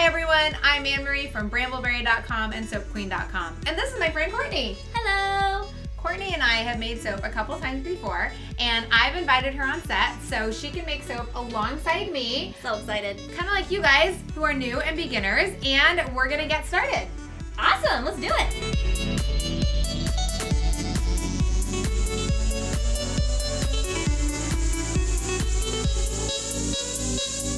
Hi everyone, I'm Anne-Marie from brambleberry.com and soapqueen.com. And this is my friend Courtney. Hello! Courtney and I have made soap a couple times before, and I've invited her on set so she can make soap alongside me. So excited. Kind of like you guys who are new and beginners, and we're gonna get started. Awesome, let's do it.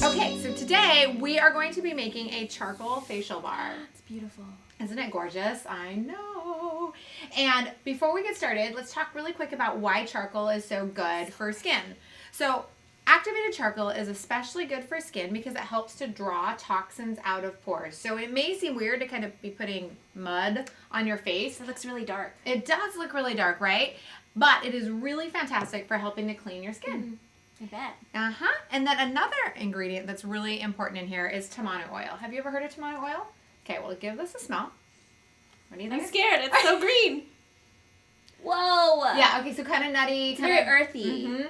Okay, so today we are going to be making a charcoal facial bar. It's beautiful. Isn't it gorgeous? I know. And before we get started, let's talk really quick about why charcoal is so good for skin. So activated charcoal is especially good for skin because it helps to draw toxins out of pores. So it may seem weird to kind of be putting mud on your face. It looks really dark. It does look really dark, right? But it is really fantastic for helping to clean your skin. Mm-hmm. I bet. And then another ingredient that's really important in here is Tamanu Oil. Have you ever heard of Tamanu Oil? Okay, well, give this a smell. What do you think? I'm scared. It's so green. Whoa. Yeah, okay, so kind of nutty. It's very earthy. Mm-hmm.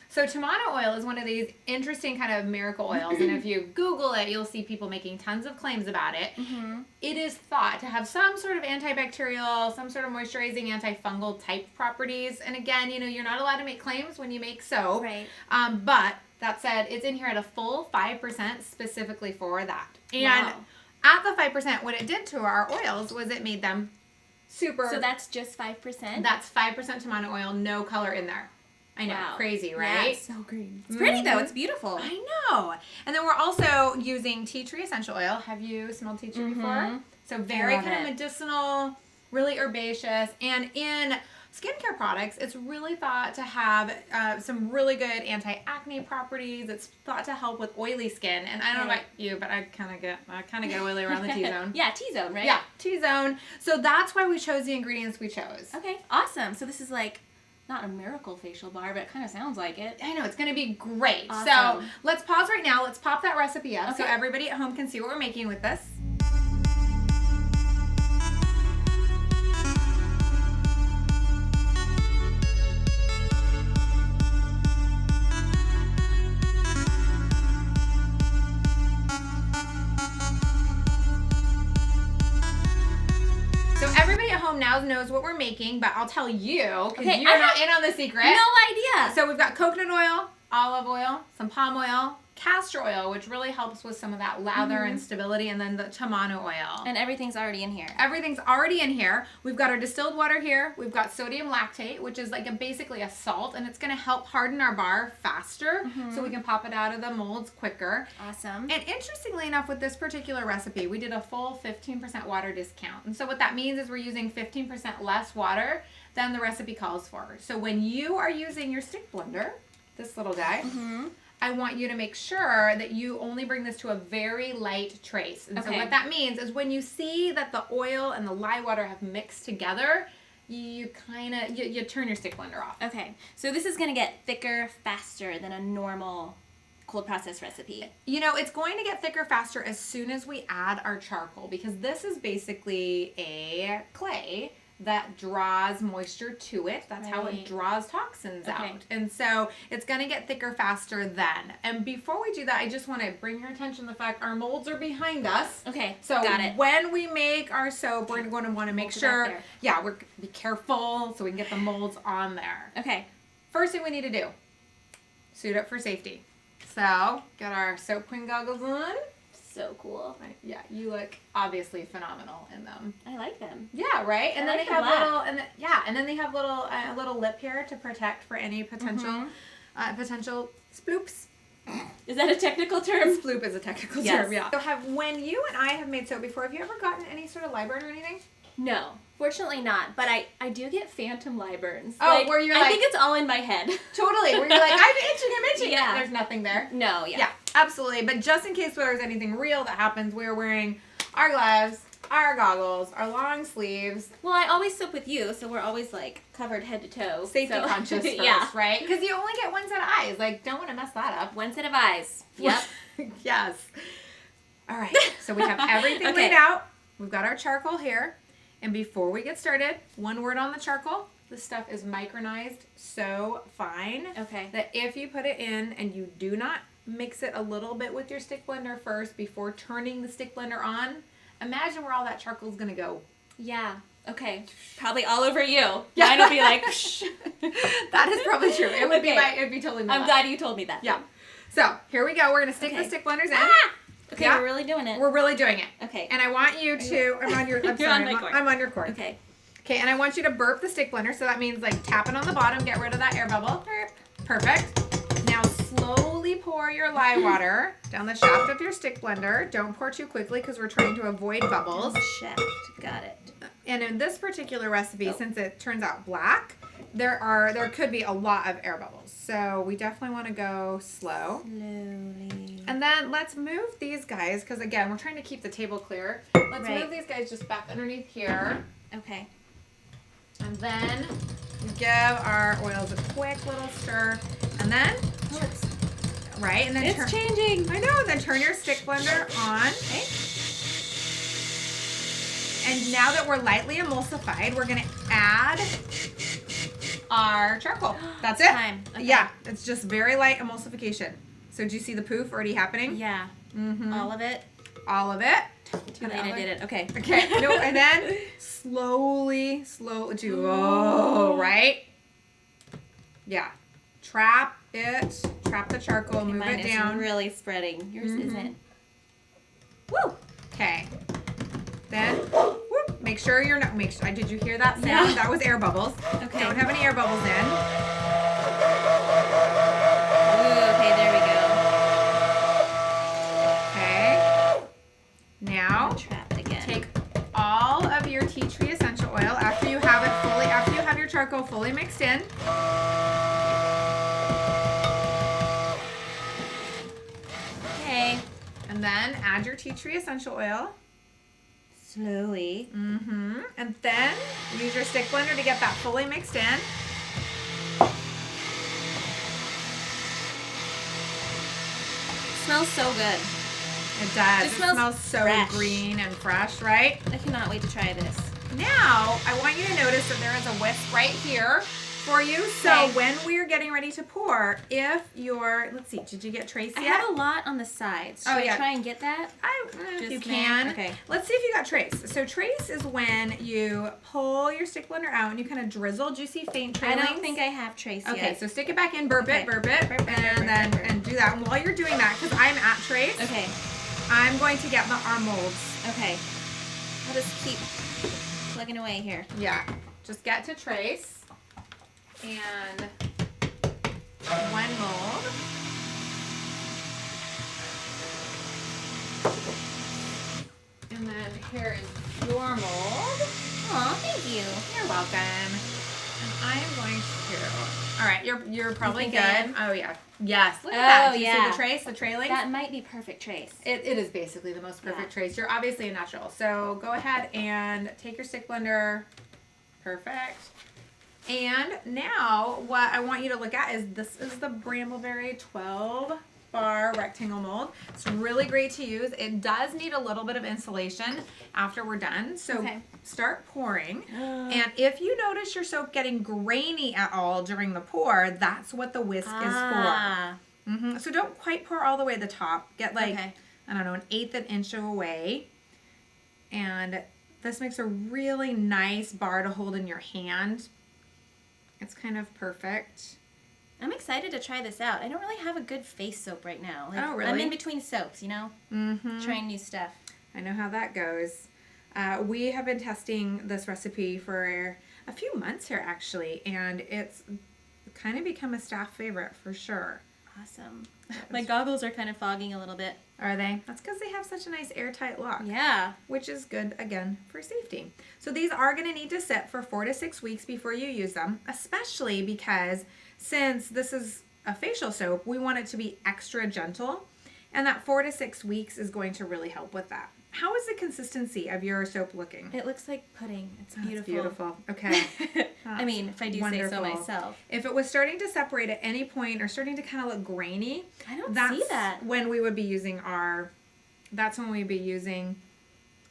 So Tamanu Oil is one of these interesting kind of miracle oils, and if you Google it, you'll see people making tons of claims about it. Mm-hmm. It is thought to have some sort of antibacterial, some sort of moisturizing, antifungal type properties. And again, you know, you're not allowed to make claims when you make soap. Right. But that said, it's in here at a full 5% specifically for that. And wow. At the 5%, what it did to our oils was it made them super. So that's just 5%? That's 5% Tamanu Oil, no color in there. I know, wow. Crazy, right? Yeah, it's so green. It's pretty though, it's beautiful. I know. And then we're also using tea tree essential oil. Have you smelled tea tree before? So very kind of medicinal, really herbaceous. And in skincare products, it's really thought to have some really good anti-acne properties. It's thought to help with oily skin. And I don't know about you, but I kind of get oily around the T-zone. Yeah, T-zone, right? Yeah, T-zone. So that's why we chose the ingredients we chose. Okay, awesome. So this is like not a miracle facial bar, but it kind of sounds like it. I know, it's going to be great. Awesome. So let's pause right now. Let's pop that recipe up so Okay. everybody at home can see what we're making with this. Now knows what we're making, but I'll tell you because you're not in on the secret. No idea. So we've got coconut oil, olive oil, some palm oil, castor oil, which really helps with some of that lather and stability, and then the Tamanu oil. And everything's already in here. Everything's already in here. We've got our distilled water here. We've got sodium lactate, which is like basically a salt, and it's going to help harden our bar faster so we can pop it out of the molds quicker. Awesome. And interestingly enough, with this particular recipe, we did a full 15% water discount. And so what that means is we're using 15% less water than the recipe calls for. So when you are using your stick blender, this little guy, I want you to make sure that you only bring this to a very light trace. And so what that means is when you see that the oil and the lye water have mixed together, you kind of, you turn your stick blender off. Okay, so this is going to get thicker faster than a normal cold process recipe. You know, it's going to get thicker faster as soon as we add our charcoal, because this is basically a clay that draws moisture to it. That's how it draws toxins out. And so it's going to get thicker faster then. And before we do that, I just want to bring your attention to the fact our molds are behind us. Okay, so got it. When we make our soap, we're going to want to make sure, be careful so we can get the molds on there. Okay. First thing we need to do, suit up for safety. So, get our Soap Queen goggles on. So cool. Yeah, you look obviously phenomenal in them. I like them. Yeah, right. And then like they have black. little, and then they have little, a little lip here to protect for any potential, potential sploops. Is that a technical term? Sploop is a technical Yes. term. Yeah. So when you and I have made soap before, have you ever gotten any sort of lye burn or anything? No, fortunately not. But I do get phantom lye burns. Oh, where you're I think it's all in my head. Totally. Where you're like, I'm itching. Yeah. And there's nothing there. No. Yeah. Yeah, absolutely. But just in case there's anything real that happens, we're wearing our gloves, our goggles, our long sleeves. Well, I always soap with you, so we're always like covered head to toe. Safety conscious first, yeah. right? Because you only get one set of eyes. Like, don't want to mess that up. One set of eyes. Yep. Yes. All right. So we have everything laid out. We've got our charcoal here. And before we get started, one word on the charcoal. This stuff is micronized so fine Okay. that if you put it in and you do not mix it a little bit with your stick blender first before turning the stick blender on, imagine where all that charcoal is going to go. Yeah. Okay. Probably all over you. Yeah. Mine will be like, psh. That is probably true. It would Okay. it'd be totally my I'm luck. glad you told me that. Yeah. So, here we go. We're going to stick Okay. the stick blenders in. Ah! Okay, Yeah. we're really doing it. We're really doing it. Okay. And I want you to, I'm on your, I'm You're sorry, on my cord. I'm on your cord. Okay. Okay, and I want you to burp the stick blender. So that means like tap it on the bottom, get rid of that air bubble. Burp. Perfect. Now slowly pour your lye water down the shaft of your stick blender. Don't pour too quickly because we're trying to avoid bubbles. Shaft. Got it. And in this particular recipe, since it turns out black, there could be a lot of air bubbles. So we definitely want to go slow. Slowly. And then let's move these guys, because again, we're trying to keep the table clear. Let's Right. move these guys just back underneath here. Okay. And then give our oils a quick little stir. And then, Oh, it's right, and then changing. I know, then turn your stick blender on. Okay. And now that we're lightly emulsified, we're going to add our charcoal. That's it. Time. Okay. Yeah, it's just very light emulsification. So do you see the poof already happening? Yeah. Mm-hmm. All of it. All of it. Too late. I did it. Okay. Okay. No, and then slowly, right? Yeah. Trap the charcoal, Okay, move mine it is down. really spreading. Yours Mhm. isn't. Woo! Okay. Then, whoop, make sure you're not, did you hear that sound? Yeah. That was air bubbles. Okay. Don't have any air bubbles in. Ooh, okay, there we go. Okay. Now, Trapped again. take all of your tea tree essential oil after you have your charcoal fully mixed in. Okay. And then add your tea tree essential oil. Slowly. Mm-hmm. And then use your stick blender to get that fully mixed in. Smells so good. It does. Just It smells smells so fresh. green and fresh, right? I cannot wait to try this. Now, I want you to notice that there is a whisk right here for you. So Okay. when we're getting ready to pour, if you're, let's see, did you get trace I yet? have a lot on the sides. Should Oh, I yeah. try and get that? If you Just can. there? Okay. Let's see if you got trace. So trace is when you pull your stick blender out and you kind of drizzle. Do you see faint I trailings? don't think I have trace yet. Okay, so stick it back in, burp Okay. it, Burp, burp, burp, and then burp. and do that. And while you're doing that, because I'm at trace, Okay. I'm going to get our molds. Okay. I'll just keep plugging away here. Yeah, just get to trace and one mold. And then here is your mold. Aw, thank you. You're welcome. And I'm going to. All right, you're probably think good. I am? Oh yeah. Yes. Look at Oh, that. Do you see yeah. the trace, the trailing? That might be perfect trace. It is basically the most perfect Yeah. trace. You're obviously a natural. So go ahead and take your stick blender. Perfect. And now what I want you to look at is this is the Brambleberry 12 bar rectangle mold. It's really great to use. It does need a little bit of insulation after we're done. So Okay. start pouring. And if you notice your soap getting grainy at all during the pour, that's what the whisk is for. So don't quite pour all the way to the top. Get like, Okay. I don't know, an eighth an inch away. And this makes a really nice bar to hold in your hand. It's kind of perfect. I'm excited to try this out. I don't really have a good face soap right now. Like, Oh, really? I'm in between soaps, you know? Mm-hmm. Trying new stuff. I know how that goes. We have been testing this recipe for a few months here, actually, and it's kind of become a staff favorite for sure. Awesome. My goggles are kind of fogging a little bit. Are they? That's because they have such a nice airtight lock. Yeah. Which is good, again, for safety. So these are going to need to sit for 4 to 6 weeks before you use them, especially because since this is a facial soap, we want it to be extra gentle, and that 4 to 6 weeks is going to really help with that. How is the consistency of your soap looking? It looks like pudding. It's Oh, beautiful. it's beautiful. Okay. I mean, if I do say Wonderful. so myself. If it was starting to separate at any point or starting to kind of look grainy, I don't that's see that. when we would be using that's when we'd be using,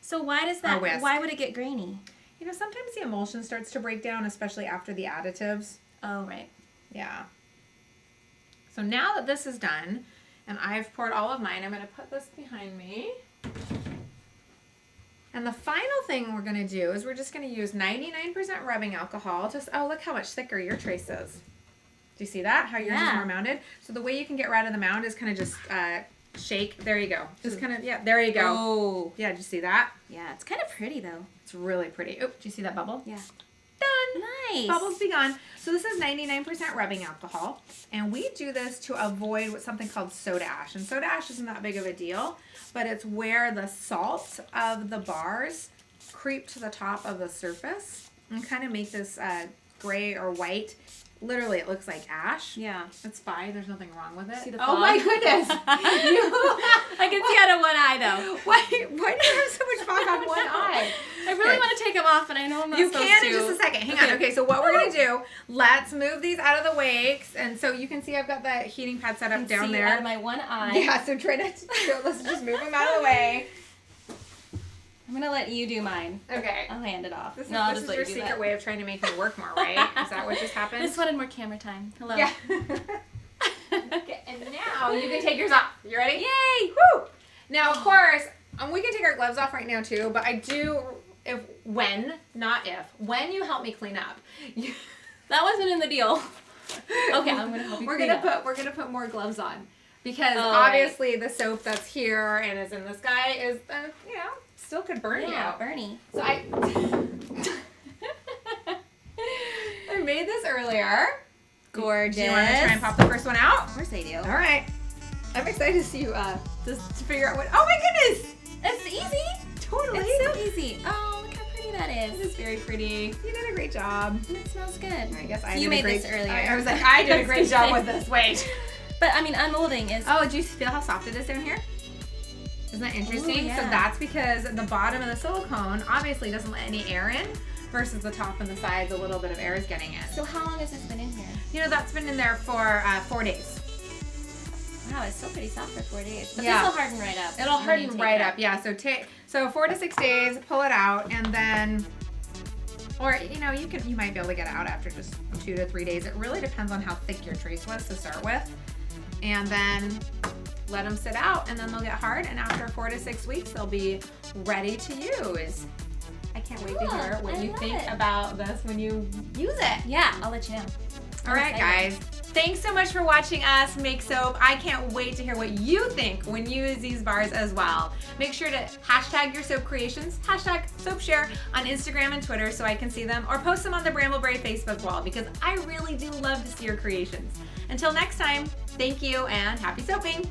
So why does Our that, whisk. why would it get grainy? you know, sometimes the emulsion starts to break down, especially after the additives. Oh, right. Yeah. So now that this is done, And I've poured all of mine. I'm going to put this behind me. And the final thing we're going to do is we're just going to use 99% rubbing alcohol. Oh, look how much thicker your trace is. Do you see that? How yours is more mounded? So the way you can get rid of the mound is kind of just shake. There you go. Just kind of, yeah, there you go. Oh. Yeah, did you see that? Yeah, it's kind of pretty though. It's really pretty. Oh, do you see that bubble? Yeah. Done. Nice. Bubbles be gone. So this is 99% rubbing alcohol. And we do this to avoid something called soda ash. And soda ash isn't that big of a deal, but it's where the salt of the bars creep to the top of the surface and kind of make this gray or white. Literally, it looks like ash. Yeah. It's fine. There's nothing wrong with it. See the oh fog? my goodness. I can see out of one eye though. Why do you have so much fog on one eye? I really want to take them off, and I know I'm not You supposed can to. in just a second. Hang on. Okay, so what we're going to do, let's move these out of the way. And so you can see I've got the heating pad set up down there. Out of my one eye. Yeah, so try not to, let's just move them out of the way. I'm going to let you do mine. Okay. I'll hand it off. This I'll is just let your you do secret that. way of trying to make me work more, right? Is that what just happened? I just wanted more camera time. Hello. Yeah. Okay, and now you can take yours off. You ready? Yay! Woo! Now, of course, we can take our gloves off right now too, but I do, when you help me clean up. That wasn't in the deal. Okay, I'm gonna help you. We're gonna put more gloves on because Oh, obviously the soap that's here and is in this guy is still could burn you. Yeah, Bernie. So I made this earlier. Gorgeous. Do you want to try and pop the first one out? Of course I do. All right. I'm excited to see you just to figure out what. Oh my goodness! It's easy. Totally. It's so easy. Oh, look how pretty that This is. is very pretty. You did a great job. And it smells good. I guess I You did made a great, this earlier. I was like, I did a great job with this. Wait. But I mean, unmolding is. Oh, do you feel how soft it is down here? Isn't that interesting? Ooh, yeah. So that's because the bottom of the silicone obviously doesn't let any air in versus the top and the sides, a little bit of air is getting in. So how long has this been in here? You know, that's been in there for 4 days. Wow, it's still pretty soft for 4 days. But Yeah. this will harden right up. It'll when you harden take right it up, yeah. So 4 to 6 days, pull it out, and then, or you might be able to get it out after just 2 to 3 days. It really depends on how thick your trace was to start with, and then let them sit out, and then they'll get hard. And after 4 to 6 weeks, they'll be ready to use. I can't wait to hear what you think about this when you use it. Yeah, I'll let you know. All right, guys. Thanks so much for watching us make soap. I can't wait to hear what you think when you use these bars as well. Make sure to hashtag your soap creations, hashtag soap share on Instagram and Twitter so I can see them, or post them on the Brambleberry Facebook wall because I really do love to see your creations. Until next time, thank you and happy soaping.